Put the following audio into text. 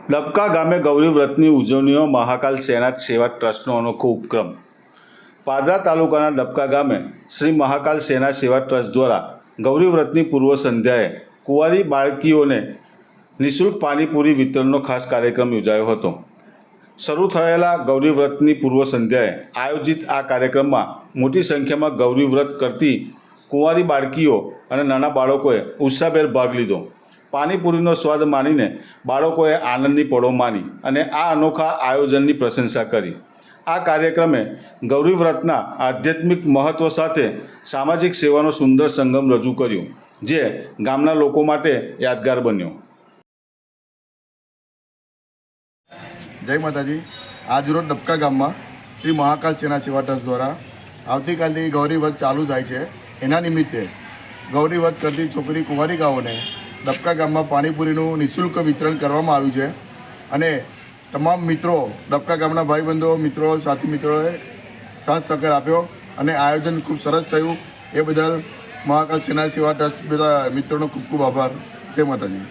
ડબકા ગામે ગૌરી વ્રતની ઉજવણીઓ મહાકાલ સેના સેવા ટ્રસ્ટનો અનોખો ઉપક્રમ। પાદરા તાલુકાના ડબકા ગામે શ્રી મહાકાલ સેના સેવા ટ્રસ્ટ દ્વારા ગૌરી વ્રતની પૂર્વ સંધ્યાએ કુંવારી બાળકીઓને નિઃશુલ્ક પાણીપુરી વિતરણનો ખાસ કાર્યક્રમ યોજાયો હતો। શરૂ થયેલા ગૌરી વ્રતની પૂર્વ સંધ્યાએ આયોજિત આ કાર્યક્રમમાં મોટી સંખ્યામાં ગૌરી વ્રત કરતી કુંવારી બાળકીઓ અને નાના બાળકોએ ઉત્સાહભેર ભાગ લીધો। પાણીપુરીનો સ્વાદ માણીને બાળકોએ આનંદની પળો માણી અને આ અનોખા આયોજનની પ્રશંસા કરી। આ કાર્યક્રમે ગૌરી વ્રતના આધ્યાત્મિક મહત્વ સાથે સામાજિક સેવાનો સુંદર સંગમ રજૂ કર્યો, જે ગામના લોકો માટે યાદગાર બન્યો। जय माताजी। आज रोज डबका गाम में श्री महाकाल सेना सेवा ट्रस्ट द्वारा आवतीकाल गौरी व्रत चालू थाय छे। एना निमित्ते गौरी व्रत करती छोकरी कुंवारिकाओने डबका गाम में पाणीपुरीનું निःशुल्क वितरण करवामां આવ્યું છે અને તમામ મિત્રો डबका गामना भाईबंधो मित्रों साथी मित्रोए साथ सहकार आप्यो અને आयोजन खूब सरस थयुं। ए बदल महाकाल सेना सेवा ट्रस्ट બધા મિત્રોનો ખૂબ ખૂબ આભાર। जय माताजी।